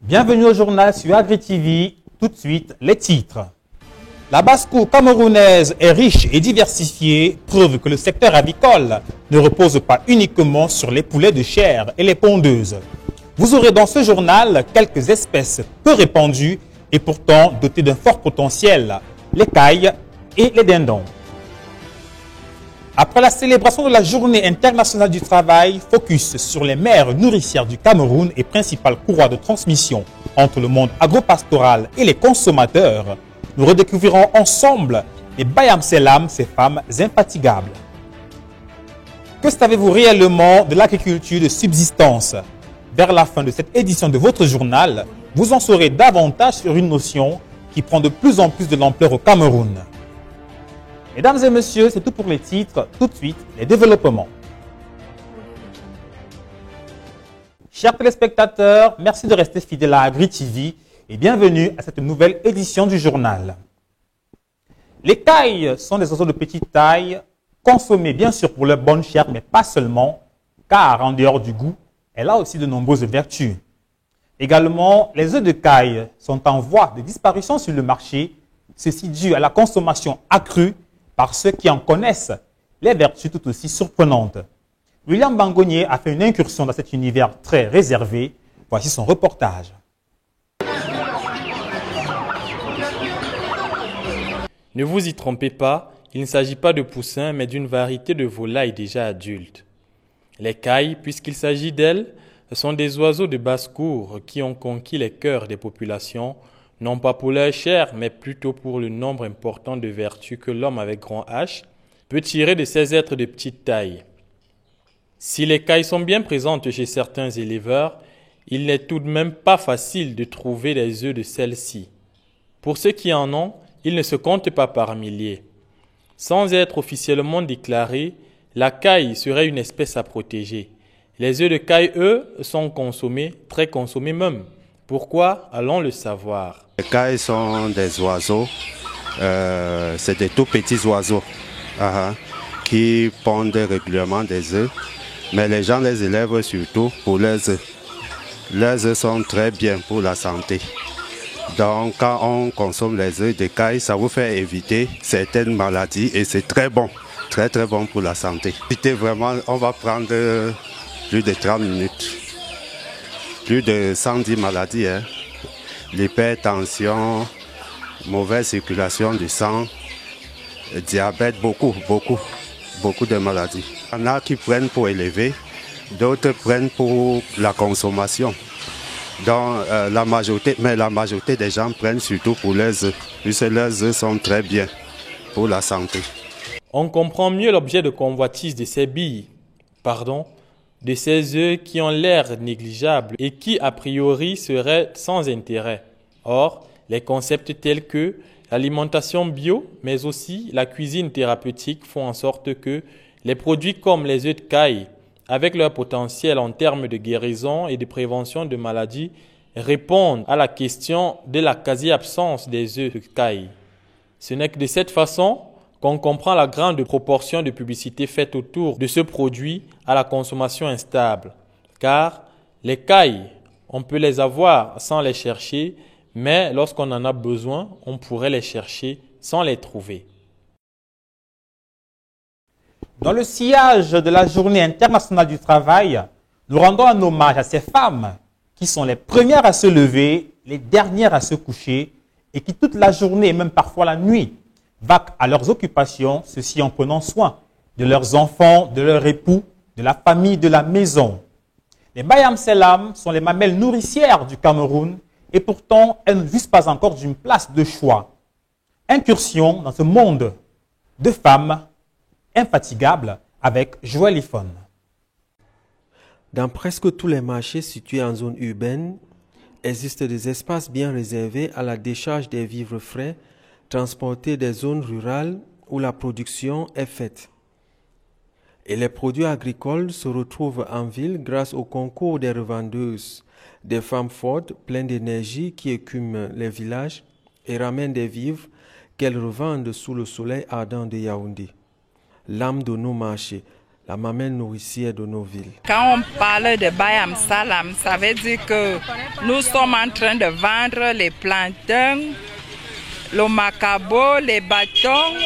Bienvenue au journal sur Agri TV. Tout de suite, les titres. La basse-cour camerounaise est riche et diversifiée, preuve que le secteur avicole ne repose pas uniquement sur les poulets de chair et les pondeuses. Vous aurez dans ce journal quelques espèces peu répandues et pourtant dotées d'un fort potentiel, les cailles et les dindons. Après la célébration de la Journée internationale du travail, focus sur les mères nourricières du Cameroun et principale courroie de transmission entre le monde agropastoral et les consommateurs, nous redécouvrirons ensemble les Bayam Selam, ces femmes infatigables. Que savez-vous réellement de l'agriculture de subsistance? Vers la fin de cette édition de votre journal, vous en saurez davantage sur une notion qui prend de plus en plus de l'ampleur au Cameroun. Mesdames et messieurs, c'est tout pour les titres. Tout de suite, les développements. Chers téléspectateurs, merci de rester fidèles à Agri TV et bienvenue à cette nouvelle édition du journal. Les cailles sont des oiseaux de petite taille, consommés bien sûr pour leur bonne chair, mais pas seulement, car en dehors du goût, elle a aussi de nombreuses vertus. Également, les œufs de caille sont en voie de disparition sur le marché, ceci dû à la consommation accrue par ceux qui en connaissent les vertus tout aussi surprenantes. William Bangonier a fait une incursion dans cet univers très réservé. Voici son reportage. Ne vous y trompez pas, il ne s'agit pas de poussins, mais d'une variété de volailles déjà adultes. Les cailles, puisqu'il s'agit d'elles, sont des oiseaux de basse-cour qui ont conquis les cœurs des populations, non pas pour leur chair, mais plutôt pour le nombre important de vertus que l'homme avec grand H peut tirer de ces êtres de petite taille. Si les cailles sont bien présentes chez certains éleveurs, il n'est tout de même pas facile de trouver les œufs de celles-ci. Pour ceux qui en ont, ils ne se comptent pas par milliers. Sans être officiellement déclarés, la caille serait une espèce à protéger. Les œufs de caille, eux, sont consommés, très consommés même. Pourquoi? Allons le savoir. Les cailles sont des oiseaux, c'est des tout petits oiseaux qui pondent régulièrement des œufs, mais les gens les élèvent surtout pour leurs œufs. Leurs œufs sont très bien pour la santé. Donc quand on consomme les œufs de caille, ça vous fait éviter certaines maladies et c'est très bon, très bon pour la santé. Vraiment, on va prendre plus de 30 minutes. Plus de 110 maladies, l'hypertension, mauvaise circulation du sang, diabète, beaucoup de maladies. Il y en a qui prennent pour élever, d'autres prennent pour la consommation. Donc la majorité des gens prennent surtout pour leurs œufs, puisque leurs œufs sont très bien pour la santé. On comprend mieux l'objet de convoitise de ces de ces œufs qui ont l'air négligeables et qui, a priori, seraient sans intérêt. Or, les concepts tels que l'alimentation bio, mais aussi la cuisine thérapeutique font en sorte que les produits comme les œufs de caille, avec leur potentiel en termes de guérison et de prévention de maladies, répondent à la question de la quasi-absence des œufs de caille. Ce n'est que de cette façon qu'on comprend la grande proportion de publicité faite autour de ce produit à la consommation instable. Car les cailles, on peut les avoir sans les chercher, mais lorsqu'on en a besoin, on pourrait les chercher sans les trouver. Dans le sillage de la Journée internationale du travail, nous rendons un hommage à ces femmes qui sont les premières à se lever, les dernières à se coucher et qui toute la journée et même parfois la nuit vaquent à leurs occupations, ceci en prenant soin de leurs enfants, de leurs époux, de la famille, de la maison. Les Bayam Selam sont les mamelles nourricières du Cameroun et pourtant elles ne jouissent pas encore d'une place de choix. Incursion dans ce monde de femmes infatigables avec Joël Ifon. Dans presque tous les marchés situés en zone urbaine, existent des espaces bien réservés à la décharge des vivres frais transportés des zones rurales où la production est faite. Et les produits agricoles se retrouvent en ville grâce au concours des revendeuses, des femmes fortes, pleines d'énergie qui écument les villages et ramènent des vivres qu'elles revendent sous le soleil ardent de Yaoundé. L'âme de nos marchés, la mamelle nourricière de nos villes. Quand on parle de Bayam Salam, ça veut dire que nous sommes en train de vendre les plantains, le macabo, les bâtons,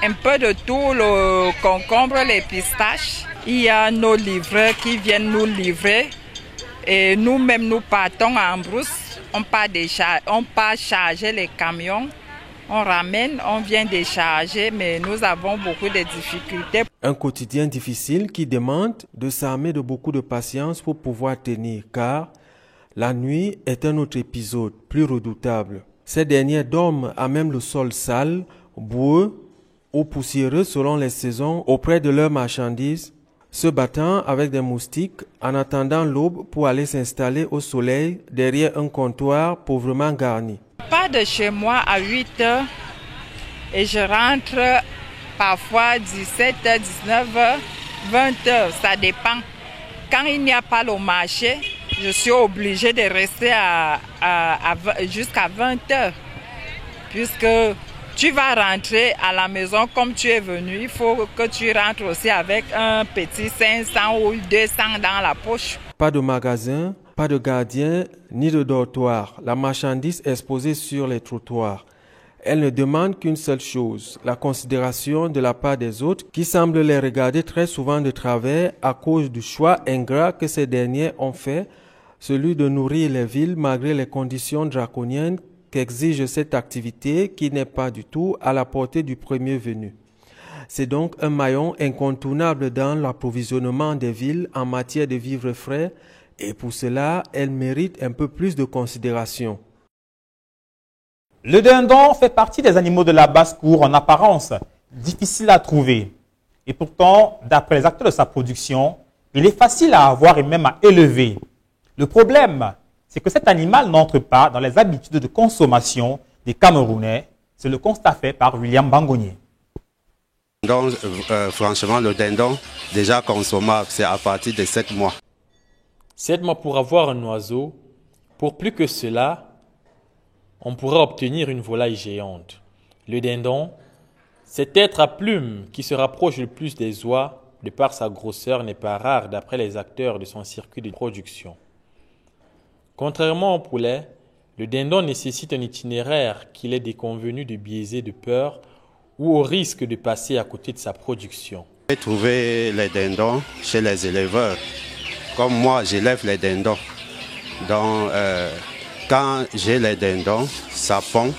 un peu de tout, le concombre, les pistaches. Il y a nos livreurs qui viennent nous livrer et nous-mêmes nous partons en brousse. On part charger les camions. On ramène, on vient décharger, mais nous avons beaucoup de difficultés. Un quotidien difficile qui demande de s'armer de beaucoup de patience pour pouvoir tenir, car la nuit est un autre épisode plus redoutable. Ces derniers dorment à même le sol sale, boueux ou poussiéreux selon les saisons auprès de leurs marchandises, se battant avec des moustiques en attendant l'aube pour aller s'installer au soleil derrière un comptoir pauvrement garni. Je pars de chez moi à 8 h et je rentre parfois 17h, 19h, 20h, ça dépend. Quand il n'y a pas le marché, je suis obligée de rester jusqu'à 20h. Puisque tu vas rentrer à la maison comme tu es venu, il faut que tu rentres aussi avec un petit 500 ou 200 dans la poche. Pas de magasin, pas de gardien, ni de dortoir. La marchandise est exposée sur les trottoirs. Elle ne demande qu'une seule chose, la considération de la part des autres qui semblent les regarder très souvent de travers à cause du choix ingrat que ces derniers ont fait, celui de nourrir les villes malgré les conditions draconiennes qu'exige cette activité qui n'est pas du tout à la portée du premier venu. C'est donc un maillon incontournable dans l'approvisionnement des villes en matière de vivres frais et pour cela, elle mérite un peu plus de considération. Le dindon fait partie des animaux de la basse-cour en apparence, difficile à trouver. Et pourtant, d'après les acteurs de sa production, il est facile à avoir et même à élever. Le problème, c'est que cet animal n'entre pas dans les habitudes de consommation des Camerounais. C'est le constat fait par William Bangonnier. Donc, franchement, le dindon, déjà consommable, c'est à partir de 7 mois. 7 mois pour avoir un oiseau. Pour plus que cela, on pourrait obtenir une volaille géante. Le dindon, cet être à plumes qui se rapproche le plus des oies, de par sa grosseur, n'est pas rare d'après les acteurs de son circuit de production. Contrairement au poulet, le dindon nécessite un itinéraire qu'il est déconvenu de biaiser de peur ou au risque de passer à côté de sa production. J'ai trouvé les dindons chez les éleveurs. Comme moi, j'élève les dindons. Donc, quand j'ai les dindons, ça pond,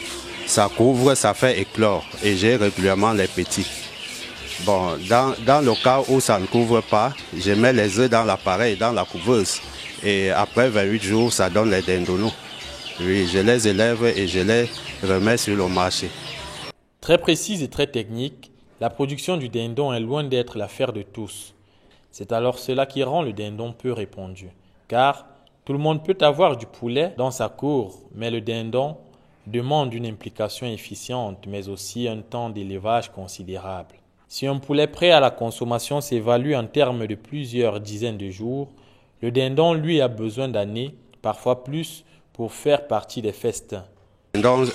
ça couvre, ça fait éclore. Et j'ai régulièrement les petits. Bon, dans le cas où ça ne couvre pas, je mets les œufs dans l'appareil, dans la couveuse. Et après 28 jours, ça donne les dindonneaux. Oui, je les élève et je les remets sur le marché. Très précise et très technique, la production du dindon est loin d'être l'affaire de tous. C'est alors cela qui rend le dindon peu répandu. Car tout le monde peut avoir du poulet dans sa cour, mais le dindon demande une implication efficiente, mais aussi un temps d'élevage considérable. Si un poulet prêt à la consommation s'évalue en termes de plusieurs dizaines de jours, le dindon, lui, a besoin d'années, parfois plus, pour faire partie des festins. Donc,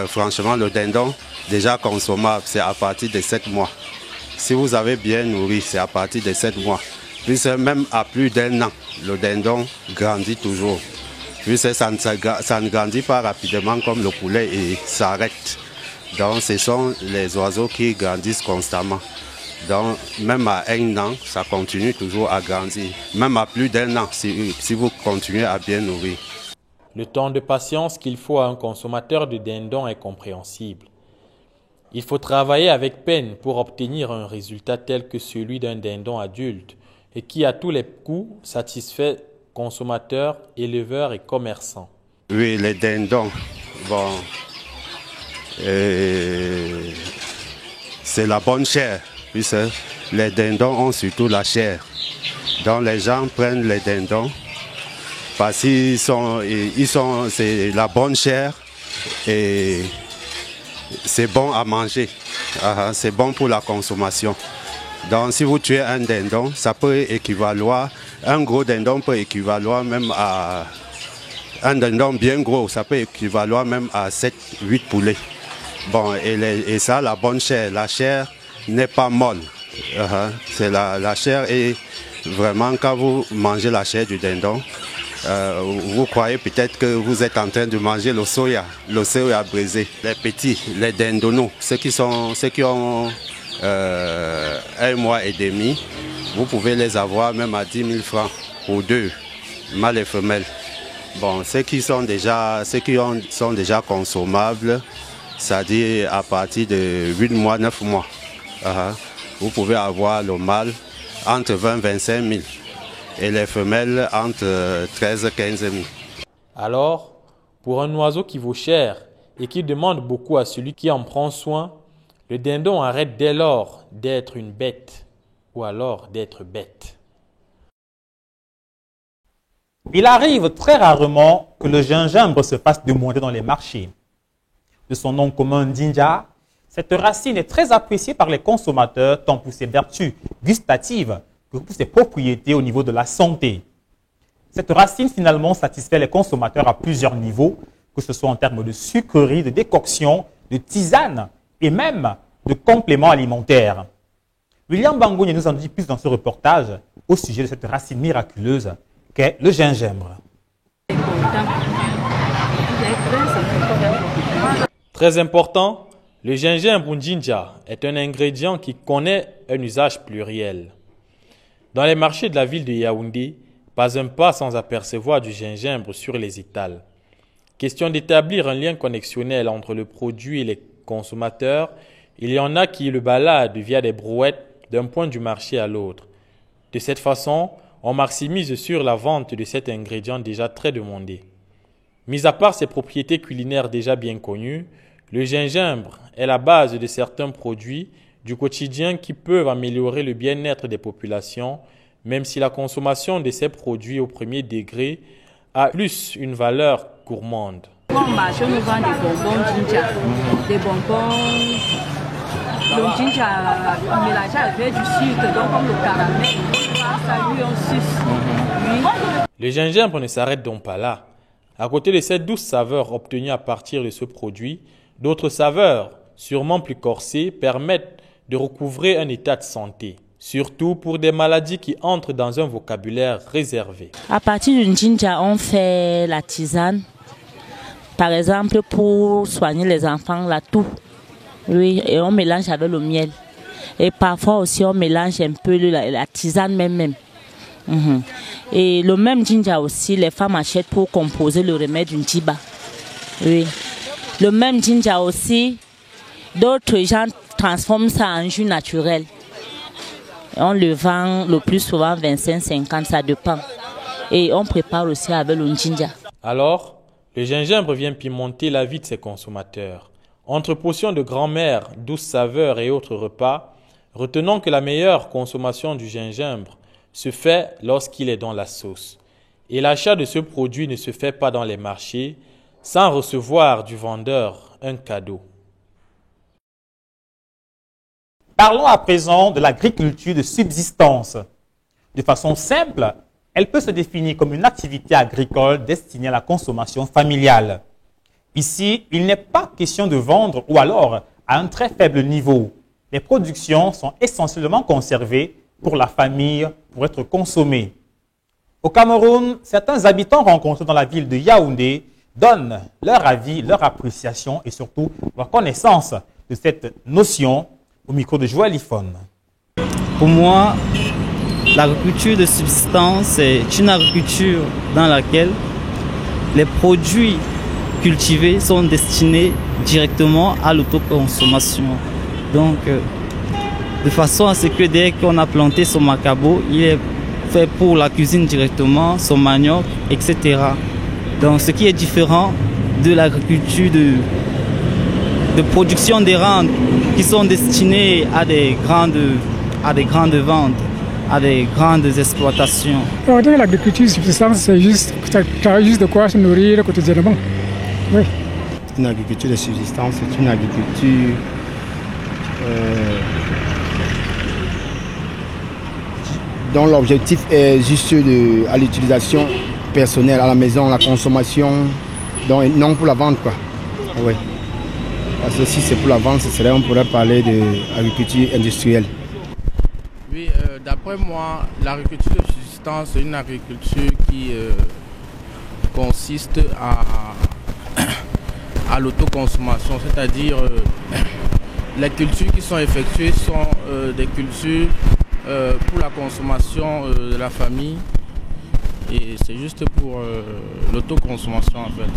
franchement, le dindon, déjà consommable, c'est à partir de 7 mois. Si vous avez bien nourri, c'est à partir de 7 mois. Puis même à plus d'1 an, le dindon grandit toujours. Puis ça ne grandit pas rapidement comme le poulet et s'arrête. Donc ce sont les oiseaux qui grandissent constamment. Donc même à 1 an, ça continue toujours à grandir. Même à plus d'1 an, si vous continuez à bien nourrir. Le temps de patience qu'il faut à un consommateur de dindon est compréhensible. Il faut travailler avec peine pour obtenir un résultat tel que celui d'un dindon adulte et qui à tous les coups satisfait consommateurs, éleveurs et commerçants. Oui, les dindons, bon, c'est la bonne chair. Puisque les dindons ont surtout la chair. Donc les gens prennent les dindons parce qu'ils c'est la bonne chair et c'est bon à manger. C'est bon pour la consommation. Donc si vous tuez un dindon, ça peut équivaloir, un gros dindon peut équivaloir même à un dindon bien gros, ça peut équivaloir même à 7-8 poulets. Bon, et ça, la bonne chair, la chair n'est pas molle. C'est la chair et vraiment quand vous mangez la chair du dindon, vous croyez peut-être que vous êtes en train de manger le soya brisé. Les petits, les dindonaux, ceux qui ont 1 mois et demi, vous pouvez les avoir même à 10 000 francs pour 2, mâles et femelles. Bon, ceux qui sont déjà consommables, c'est-à-dire à partir de 8 mois, 9 mois, vous pouvez avoir le mâle entre 20 et 25 000 et les femelles entre 13 et 15 000. Alors, pour un oiseau qui vaut cher et qui demande beaucoup à celui qui en prend soin, le dindon arrête dès lors d'être une bête ou alors d'être bête. Il arrive très rarement que le gingembre se fasse demander dans les marchés. De son nom commun ginger, cette racine est très appréciée par les consommateurs tant pour ses vertus gustatives que pour ses propriétés au niveau de la santé. Cette racine finalement satisfait les consommateurs à plusieurs niveaux, que ce soit en termes de sucreries, de décoction, de tisane et même de compléments alimentaires. William Bangogne nous en dit plus dans ce reportage au sujet de cette racine miraculeuse qu'est le gingembre. Très important, le gingembre ou ginger est un ingrédient qui connaît un usage pluriel. Dans les marchés de la ville de Yaoundé, pas un pas sans apercevoir du gingembre sur les étals. Question d'établir un lien connexionnel entre le produit et les consommateurs, il y en a qui le baladent via des brouettes d'un point du marché à l'autre. De cette façon, on maximise sur la vente de cet ingrédient déjà très demandé. Mis à part ses propriétés culinaires déjà bien connues, le gingembre est la base de certains produits du quotidien qui peuvent améliorer le bien-être des populations, même si la consommation de ces produits au premier degré a plus une valeur gourmande. Bon marché, nous vend des bonbons ginger, des bonbons. Le ginger mélangé avec du sucre, donc comme le caramel, ça lui on suce. Oui. Le gingembre ne s'arrête donc pas là. À côté de cette douce saveur obtenue à partir de ce produit, d'autres saveurs, sûrement plus corsées, permettent de recouvrer un état de santé, surtout pour des maladies qui entrent dans un vocabulaire réservé. À partir du ginger, on fait la tisane. Par exemple, pour soigner les enfants, la toux. Oui, et on mélange avec le miel. Et parfois aussi, on mélange un peu la tisane même. Et le même ginger aussi, les femmes achètent pour composer le remède d'une tiba. Oui. Le même ginger aussi, d'autres gens transforment ça en jus naturel. Et on le vend le plus souvent 25-50, ça dépend. Et on prépare aussi avec le ginger. Alors, le gingembre vient pimenter la vie de ses consommateurs. Entre potions de grand-mère, douces saveurs et autres repas, retenons que la meilleure consommation du gingembre se fait lorsqu'il est dans la sauce. Et l'achat de ce produit ne se fait pas dans les marchés sans recevoir du vendeur un cadeau. Parlons à présent de l'agriculture de subsistance. De façon simple, elle peut se définir comme une activité agricole destinée à la consommation familiale. Ici, il n'est pas question de vendre ou alors à un très faible niveau. Les productions sont essentiellement conservées pour la famille, pour être consommées. Au Cameroun, certains habitants rencontrés dans la ville de Yaoundé donnent leur avis, leur appréciation et surtout leur connaissance de cette notion au micro de Joël Ifon. Pour moi, l'agriculture de subsistance est une agriculture dans laquelle les produits cultivés sont destinés directement à l'autoconsommation. Donc, de façon à ce que dès qu'on a planté son macabo, il est fait pour la cuisine directement, son manioc, etc. Donc, ce qui est différent de l'agriculture de production des rentes qui sont destinées à des grandes ventes, à des grandes exploitations. Donc l'agriculture de subsistance, c'est juste de quoi se nourrir quotidiennement. Oui. Une agriculture de subsistance, c'est une agriculture dont l'objectif est juste à l'utilisation personnelle, à la maison, la consommation, donc non pour la vente, quoi. Oui. Parce que si c'est pour la vente, on pourrait parler d'agriculture industrielle. D'après moi, l'agriculture de subsistance, c'est une agriculture qui consiste à l'autoconsommation, c'est-à-dire les cultures qui sont effectuées sont des cultures pour la consommation de la famille et c'est juste pour l'autoconsommation en fait.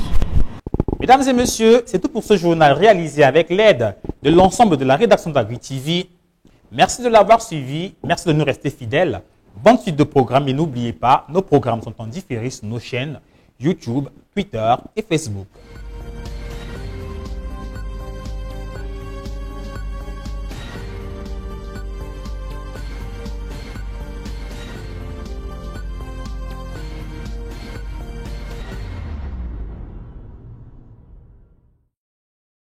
Mesdames et messieurs, c'est tout pour ce journal réalisé avec l'aide de l'ensemble de la rédaction d'AgriTV. Merci de l'avoir suivi, merci de nous rester fidèles. Bonne suite de programmes et n'oubliez pas, nos programmes sont en différé sur nos chaînes YouTube, Twitter et Facebook.